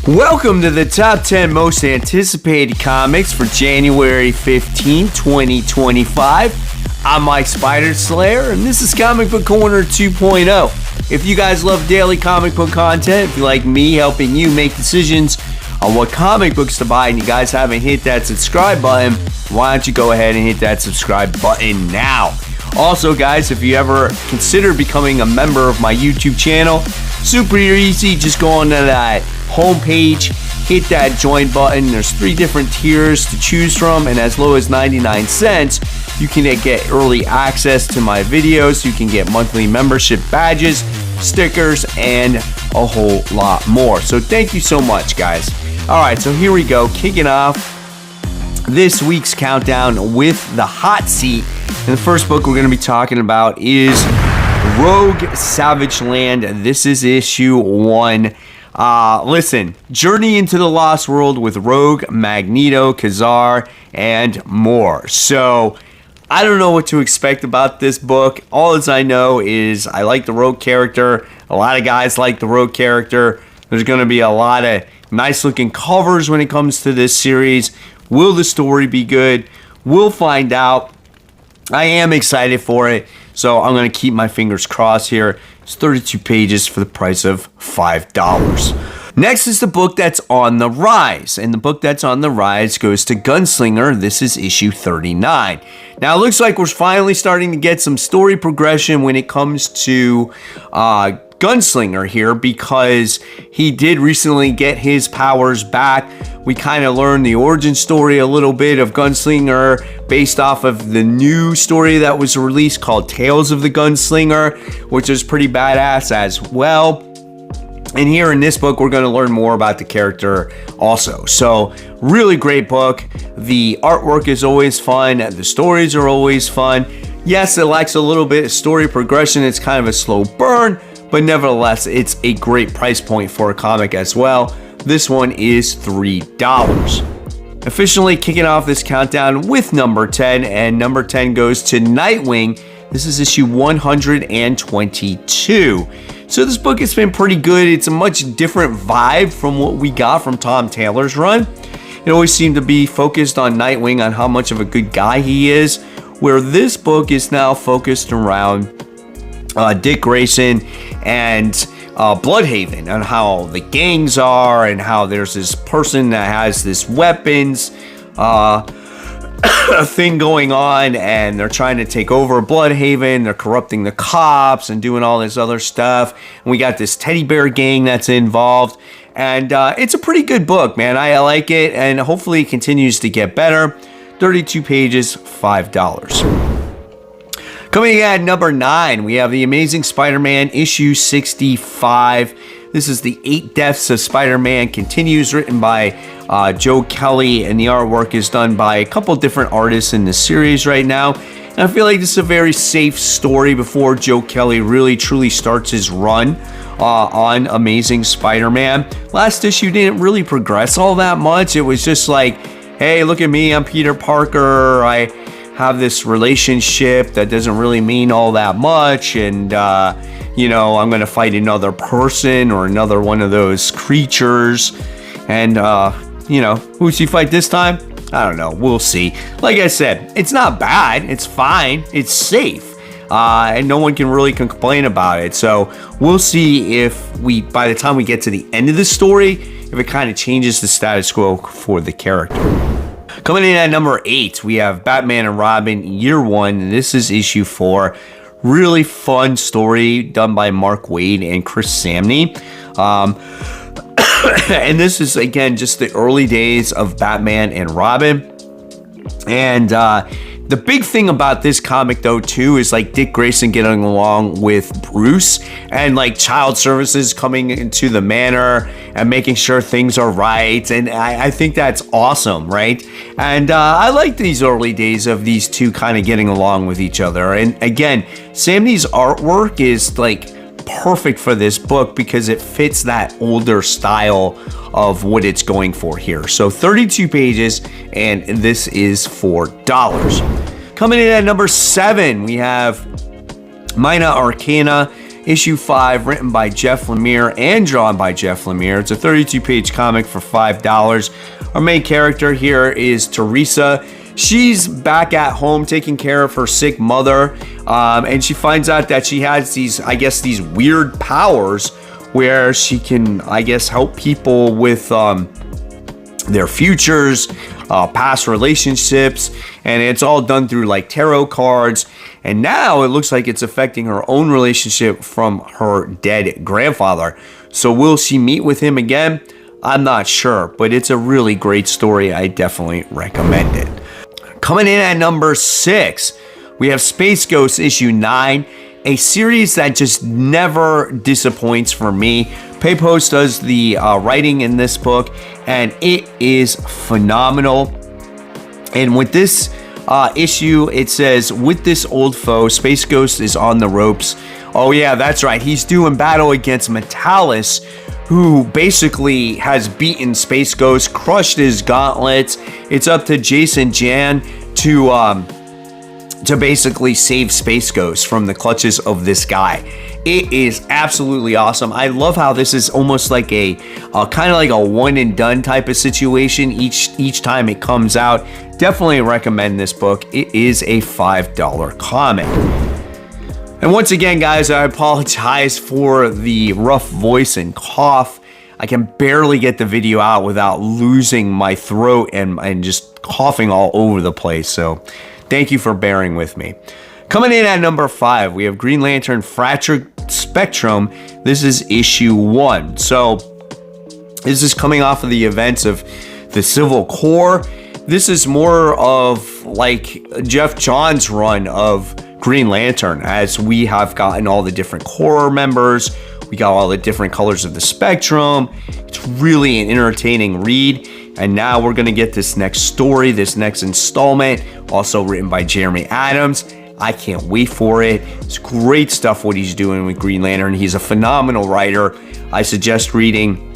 Welcome to the top 10 most anticipated comics for January 15, 2025. I'm Mike Spider Slayer, and this is Comic Book Corner 2.0. If you guys love daily comic book content, if you like me helping you make decisions on what comic books to buy, and you guys haven't hit that subscribe button, why don't you go ahead and hit that subscribe button now. Also, guys, if you ever consider becoming a member of my YouTube channel, super easy. Just go on to that homepage, hit that join button. There's 3 different tiers to choose from, and as low as 99 cents, you can get early access to my videos. You can get monthly membership badges, stickers, and a whole lot more. So thank you so much, guys. All right, so here we go, kicking off this week's countdown with the hot seat. And the first book we're going to be talking about is Rogue Savage Land. This is issue 1. Listen, journey into the Lost World with Rogue, Magneto, Khazar, and more. So, I don't know what to expect about this book. All as I know is I like the Rogue character. A lot of guys like the Rogue character. There's going to be a lot of nice looking covers when it comes to this series. Will the story be good? We'll find out. I am excited for it, so I'm going to keep my fingers crossed here. It's 32 pages for the price of $5. Next is the book that's on the rise, and the book that's on the rise goes to Gunslinger. This is issue 39. Now, it looks like we're finally starting to get some story progression when it comes to Gunslinger here, because he did recently get his powers back. We kind of learned the origin story a little bit of Gunslinger based off of the new story that was released called Tales of the Gunslinger, which is pretty badass as well. And here in this book, we're going to learn more about the character also. So, really great book. The artwork is always fun. The stories are always fun. Yes, it lacks a little bit of story progression. It's kind of a slow burn, but nevertheless, it's a great price point for a comic as well. This one is $3. Officially kicking off this countdown with number 10, and number 10 goes to Nightwing. This is issue 122. So this book has been pretty good. It's a much different vibe from what we got from Tom Taylor's run. It always seemed to be focused on Nightwing, on how much of a good guy he is, where this book is now focused around Dick Grayson and Bloodhaven, and how the gangs are, and how there's this person that has this weapons thing going on, and they're trying to take over Bloodhaven. They're corrupting the cops and doing all this other stuff. And we got this teddy bear gang that's involved. And it's a pretty good book, man. I like it, and hopefully it continues to get better. 32 pages, $5. Coming in at number 9, we have The Amazing Spider-Man issue 65. This is The 8 Deaths of Spider-Man continues, written by Joe Kelly, and the artwork is done by a couple different artists in the series right now. And I feel like this is a very safe story before Joe Kelly really truly starts his run on Amazing Spider-Man. Last issue didn't really progress all that much. It was just like, hey, look at me, I'm Peter Parker. I have this relationship that doesn't really mean all that much, and you know, I'm gonna fight another person or another one of those creatures, and you know, who's he fight this time? I don't know, we'll see. Like I said, it's not bad, it's fine, it's safe, and no one can really complain about it. So we'll see if by the time we get to the end of the story, if it kind of changes the status quo for the character. Coming in at number 8, we have Batman and Robin Year 1. This is issue 4. Really fun story done by Mark Waid and Chris Samney. And this is, again, just the early days of Batman and Robin. And the big thing about this comic, though, too, is like Dick Grayson getting along with Bruce, and like child services coming into the manor and making sure things are right. And I think that's awesome, right? And I like these early days of these two kind of getting along with each other. And again, Samney's artwork is like perfect for this book because it fits that older style of what it's going for here. So 32 pages, and this is $4. Coming in at number 7, we have Mina Arcana issue 5, written by Jeff Lemire and drawn by Jeff Lemire. It's a 32-page comic for $5. Our main character here is Teresa. She's back at home taking care of her sick mother, and she finds out that she has these weird powers where she can, help people with their futures, past relationships, and it's all done through like tarot cards. And now it looks like it's affecting her own relationship from her dead grandfather. So will she meet with him again? I'm not sure, but it's a really great story. I definitely recommend it. Coming in at number 6, we have Space Ghost issue 9, a series that just never disappoints for me. Paypost does the writing in this book, and it is phenomenal. And with this issue, it says, with this old foe, Space Ghost is on the ropes. Oh yeah, that's right. He's doing battle against Metalis, who basically has beaten Space Ghost, crushed his gauntlets. It's up to Jason Jan to basically save Space Ghost from the clutches of this guy. It is absolutely awesome. I love how this is almost like a kind of like a one and done type of situation each time it comes out. Definitely recommend this book. It is a $5 comic. And once again, guys, I apologize for the rough voice and cough. I can barely get the video out without losing my throat and just coughing all over the place. So thank you for bearing with me. Coming in at number 5, we have Green Lantern Fractured Spectrum. This is issue 1. So this is coming off of the events of the Civil War. This is more of like Jeff Johns' run of Green Lantern, as we have gotten all the different Corps members. We got all the different colors of the spectrum. It's really an entertaining read. And now we're going to get this next story, this next installment, also written by Jeremy Adams. I can't wait for it. It's great stuff what he's doing with Green Lantern. He's a phenomenal writer. I suggest reading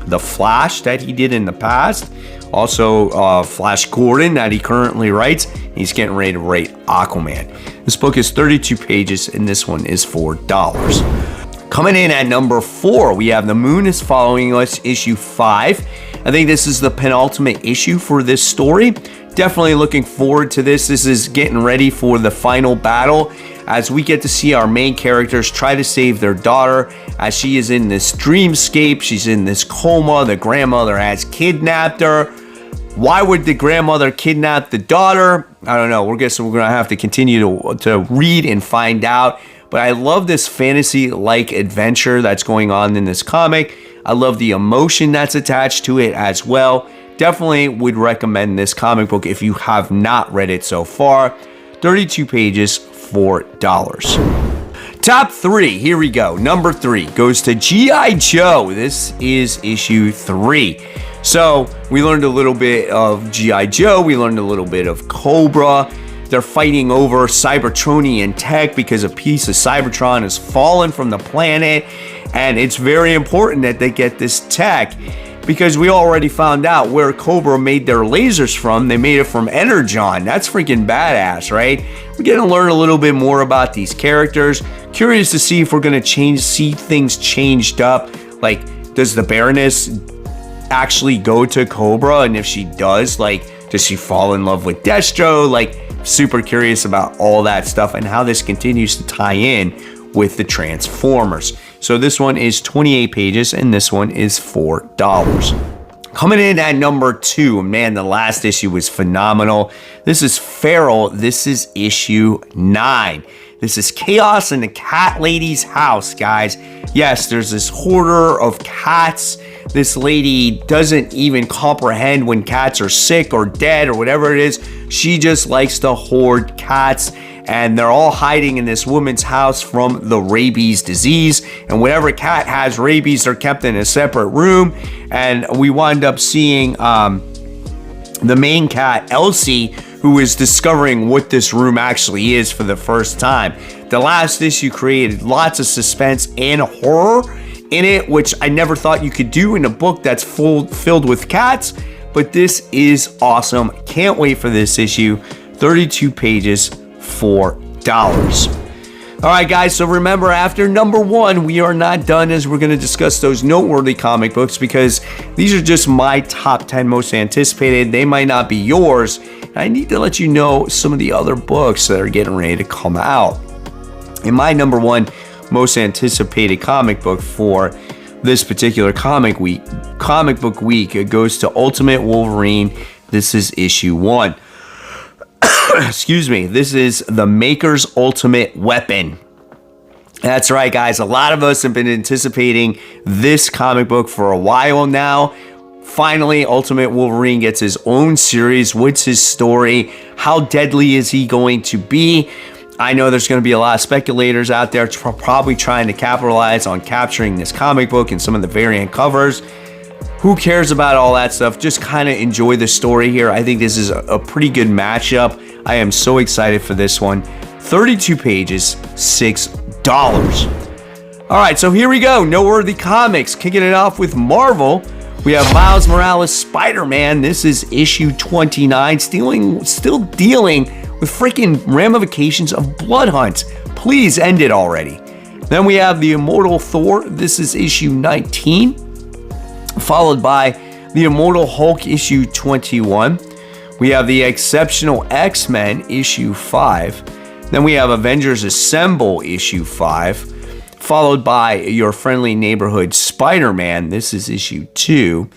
The Flash that he did in the past. Also, Flash Gordon that he currently writes. He's getting ready to write Aquaman. This book is 32 pages, and this one is $4. Coming in at number 4, we have The Moon is Following Us, issue 5. I think this is the penultimate issue for this story. Definitely looking forward to this. This is getting ready for the final battle, as we get to see our main characters try to save their daughter, as she is in this dreamscape. She's in this coma. The grandmother has kidnapped her. Why would the grandmother kidnap the daughter? I don't know. We're going to have to continue to read and find out. But I love this fantasy-like adventure that's going on in this comic. I love the emotion that's attached to it as well. Definitely would recommend this comic book if you have not read it so far. 32 pages, $4. Top 3, here we go. Number 3 goes to G.I. Joe. This is issue 3. So we learned a little bit of G.I. Joe. We learned a little bit of Cobra. They're fighting over Cybertronian tech because a piece of Cybertron has fallen from the planet. And it's very important that they get this tech, because we already found out where Cobra made their lasers from. They made it from Energon. That's freaking badass, right? We're going to learn a little bit more about these characters. Curious to see if we're going to see things changed up. Like, does the Baroness actually go to Cobra? And if she does, like, does she fall in love with Destro? Like, super curious about all that stuff and how this continues to tie in with the Transformers. So this one is 28 pages, and this one is $4. Coming in at number 2, man, the last issue was phenomenal. This is Feral. This is issue 9. This is Chaos in the Cat Lady's house, guys. Yes, there's this hoarder of cats. This lady doesn't even comprehend when cats are sick or dead or whatever it is. She just likes to hoard cats. And they're all hiding in this woman's house from the rabies disease. And whatever cat has rabies, they're kept in a separate room. And we wind up seeing the main cat, Elsie, who is discovering what this room actually is for the first time. The last issue created lots of suspense and horror in it, which I never thought you could do in a book that's filled with cats. But this is awesome. Can't wait for this issue. 32 pages. $4. All right, guys, so remember, after number 1, we are not done, as we're going to discuss those noteworthy comic books, because these are just my top 10 most anticipated. They might not be yours. I need to let you know some of the other books that are getting ready to come out. In my number 1 most anticipated comic book for this particular comic book week, it goes to Ultimate Wolverine. This is issue 1. Excuse me. This is the Maker's Ultimate Weapon. That's right, guys. A lot of us have been anticipating this comic book for a while now. Finally, Ultimate Wolverine gets his own series. What's his story? How deadly is he going to be? I know there's going to be a lot of speculators out there probably trying to capitalize on capturing this comic book and some of the variant covers. Who cares about all that stuff? Just kind of enjoy the story here. I think this is a pretty good matchup. I am so excited for this one. 32 pages, $6. All right, so here we go. Noteworthy comics. Kicking it off with Marvel. We have Miles Morales' Spider-Man. This is issue 29. Still dealing with freaking ramifications of Blood Hunt. Please end it already. Then we have the Immortal Thor. This is issue 19. Followed by the Immortal Hulk issue 21. We have the Exceptional X-Men issue 5. Then we have Avengers Assemble issue 5. Followed by Your Friendly Neighborhood Spider-Man. This is issue 2.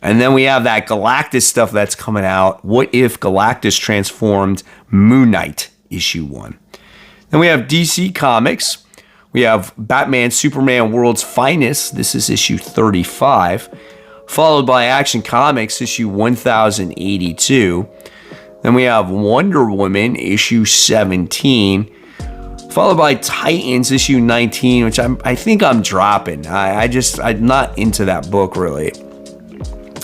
And then we have that Galactus stuff that's coming out. What If Galactus Transformed Moon Knight issue 1. Then we have DC Comics. We have Batman Superman World's Finest. This is issue 35. Followed by Action Comics issue 1082. Then we have Wonder Woman issue 17. Followed by Titans issue 19, which I think I'm dropping. I'm not into that book really.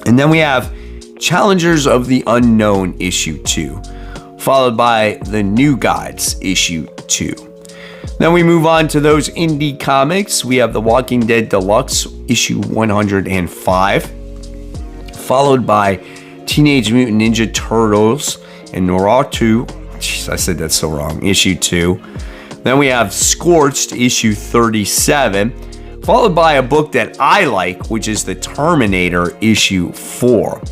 And then we have Challengers of the Unknown issue 2. Followed by The New Gods issue 2. Then we move on to those indie comics. We have The Walking Dead Deluxe issue 105, followed by Teenage Mutant Ninja Turtles and Naruto. Jeez, I said that so wrong. Issue 2. Then we have Scorched issue 37, followed by a book that I like, which is The Terminator issue 4.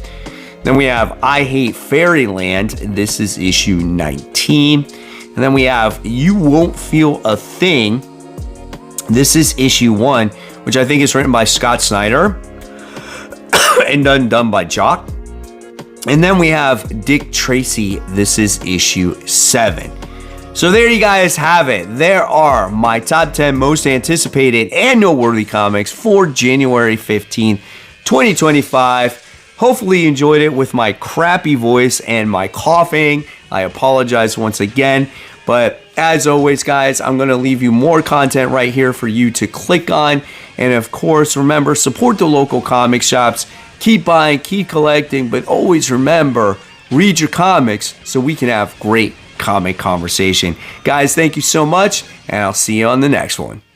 Then we have I Hate Fairyland. This is issue 19. And then we have You Won't Feel a Thing. This is issue 1, which I think is written by Scott Snyder and done by Jock. And then we have Dick Tracy. This is issue 7. So there you guys have it. There are my top 10 most anticipated and noteworthy comics for January 15th, 2025. Hopefully you enjoyed it with my crappy voice and my coughing. I apologize once again. But as always, guys, I'm going to leave you more content right here for you to click on. And of course, remember, support the local comic shops. Keep buying, keep collecting, but always remember, read your comics so we can have great comic conversation. Guys, thank you so much, and I'll see you on the next one.